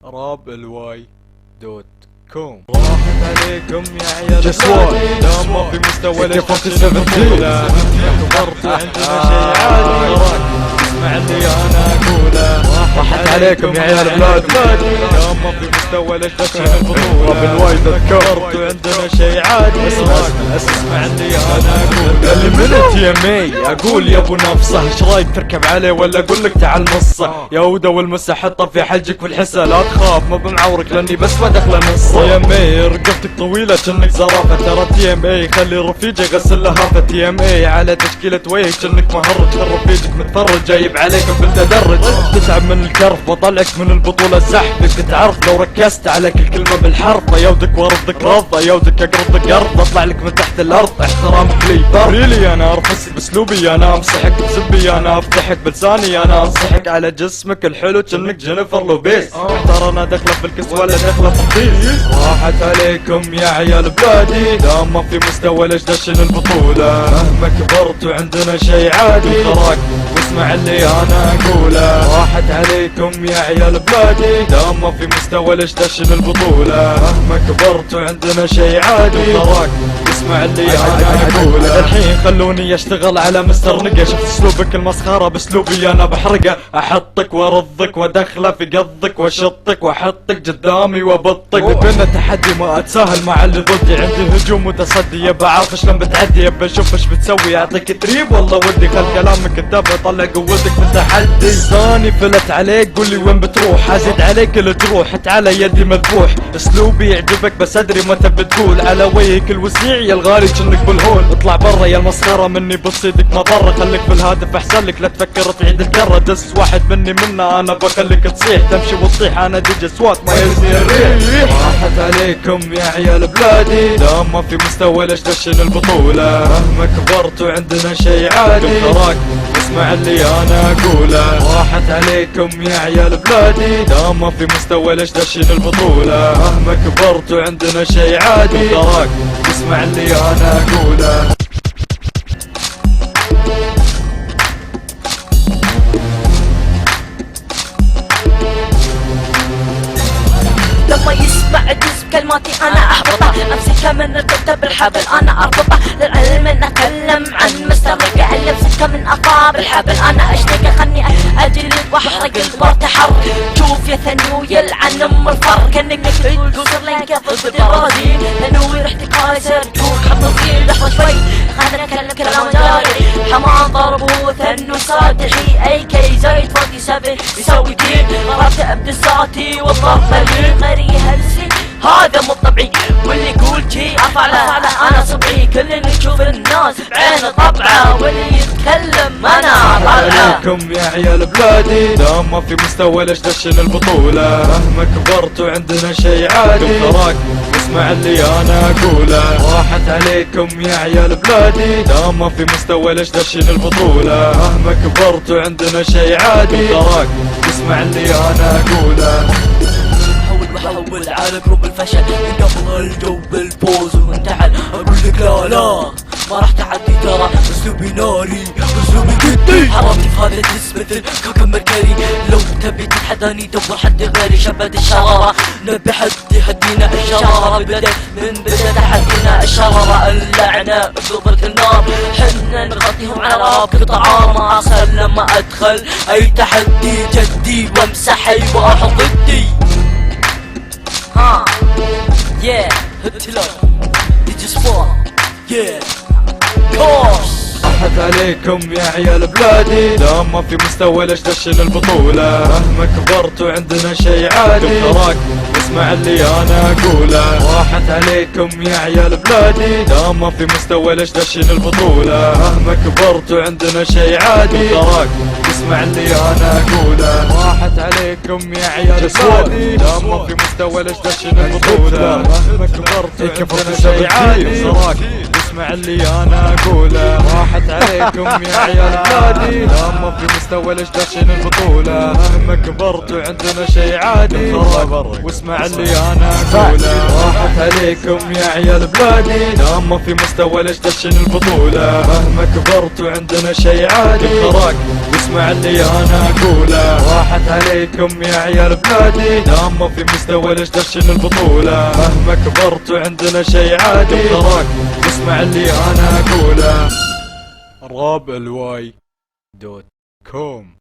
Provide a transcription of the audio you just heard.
راب الواي دوت كوم. راحت عليكم يا عيال البلادي، لا ما في مستوى للفشل البطولة. كبرت عندنا شي عادي، اسمع اللي انا اقوله. راحت عليكم يا عيال البلادي، لا ما في مستوى للفشل البطولة. راب الواي دوت كوم. كبرت عندنا شي عادي، اسمع اللي انا اقوله. اللي من تي ام اي اقول يا ابو نفسه، ايش رايك تركب عليه ولا اقول لك تعال نصه؟ يا هوده والمسه حطه في حجك والحسه، لا تخاف ما بمعورك لاني بس ما دخله نصه. تي ام اي رقبتك طويله كأنك زرافه، ترى تي ام اي خلي رفيجه يغسل لهافه. تي ام اي على تشكيله وجهك كأنك مهرج، رفيجك متفرج جايب عليكم بالتدرج. تتعب من الكرف بطلعك من البطوله زحفك، تعرف لو ركزت على كل كلمه بالحرف. يودك وارضك رضه، يودك اقرضك قرض، اطلع لك من تحت الارض احترامك لي بريلي. انا ارفس باسلوبي، انا امسحك بزبي، انا افتحك بلساني، انا انصحك على جسمك الحلو كأنك جينيفر لوبيس. احتار انا داخله في الكس ولا داخله في الطيس. راحت عليكم يا عيال بلادي، لا ما في مستوى ليش دشن البطولة. مهما كبرت وعندنا شي عادي، خراك واسمع اللي انا اقوله. راحت عليكم يا عيال بلادي، لا ما في مستوى ليش دشن البطولة. مهما كبرت وعندنا شي عادي، خراك اسمع اللي انا اقوله. الحين خلوني اشتغل على مستر نقا، شفت اسلوبك المسخره باسلوبي انا بحرقه. احطك وارضك وادخله في قضك واشطك واحطك قدامي وابطك. بينا تحدي ما اتساهل مع اللي ضدي، عندي هجوم متصدي، يبا عارف شلون بتعدي، يبا اشوف ايش بتسوي، اعطيك تريب والله ودي. خل كلامك كتابه طلع قوتك من تحدي. ثاني فلت عليك قولي وين بتروح، ازيد عليك الجروح تعال يدي مذبوح. اسلوبي يعجبك بس ادري متى بتقول، على وجهك الوسيع يا الغالي كأنك بالهول. اطلع برا يا المسخره مني بتصيدك ما برا، خليك في الهاتف احسن لك لا تفكر تعيد الكره. دس واحد مني منا انا بخليك تصيح، تمشي وتطيح انا ديجي اصوات ما يزني الريح. راحت عليكم يا عيال بلادي، لا ما في مستوى ليش دشن البطوله. مهما كبرت وعندنا شي عادي، تراك اسمع اللي انا اقوله. راحت عليكم يا عيال بلادي، لا ما في مستوى ليش دشن البطوله. مهما كبرت وعندنا شي عادي، تراك اسمع اللي انا اقوله. لما يسمع جزء كلماتي انا احبطه، امسكها من الكتب بالحبل انا اربطه. للعلم ان اتكلم عن مستر رقع، اللي امسكها من اقاب الحبل انا اشتقه. خلني اجلد واحرق البر تحرك، شوف يا ثنو يلعن ام الفر. كانك تقول سرينكا ضد البرازيل، ثنوي ريحتك كايسر تقول حط الصين. لحظه شوي خلنا نتكلم كلام جاري، حمام ضربه ثنو صادحي، اي كي زايد 47 يسوي كيل. غرفت ابتساتي والضرب مليل غيري هلسي، هذا مو طبيعي. واللي يقول شي ارفع له انا صبعي، كل اللي يشوف الناس بعينه طبعه، واللي يتكلم انا طالعه. عليكم يا عيال بلادي، لا ما في مستوى ليش دشن البطولة. مهما كبرت وعندنا شي عادي، تراك اسمع اللي انا اقوله. راحت عليكم يا عيال بلادي، لا ما في مستوى ليش دشن البطولة. مهما كبرت وعندنا شي عادي، تراك اسمع اللي انا اقوله. حول على جروب الفشل من قبل الجو بالبوز وانتحل. اقول لك لا لا ما راح تعدي، ترى اسلوبي ناري اسلوبي جدي. حرامي في هذا الجسم مثل كوكب مركري، لو تبي تتحداني دور حد غيري. شبت الشرارة نبي حد يهدينا، الشرارة بدأت من بدأ تحدينا. الشرارة اللعنة بقلب النار، حنا نغطيهم على راب قطع ما اصل. لما ادخل اي تحدي جدي وامسحي واحط ضدي. ها yeah هتلر ديجي سبور yeah كورس. راحت عليكم يا عيال بلادي، لا ما في مستوى ليش دشن البطولة. مهما كبرت وعندنا شي عادي، تراك اسمع اللي انا اقوله. راحت عليكم يا عيال بلادي، لا ما في مستوى ليش دشن البطولة. مهما كبرت وعندنا شي عادي، تراك اسمع اللي انا اقوله. راحت عليكم يا عيال بلادي، لا ما في مستوى ليش دشن البطولة. مهما كبرت وعندنا شي عادي، تراك اسمع اللي انا اقوله. راحت عليكم يا عيال بلادي، لا ما في مستوى ليش دشن البطولة. مهما كبرت وعندنا شي عادي، واسمع اللي انا اقوله. راحت عليكم يا عيال بلادي، لا ما في مستوى ليش دشن البطولة. مهما كبرت وعندنا شي عادي، خراك اسمع اللي انا اقوله. راحت عليكم يا عيال بلادي، دام ما في مستوى ليش دشن البطولة؟ مهما كبرت وعندنا شي عادي، تراك اسمع اللي انا اقوله. راب الواي دوت كوم.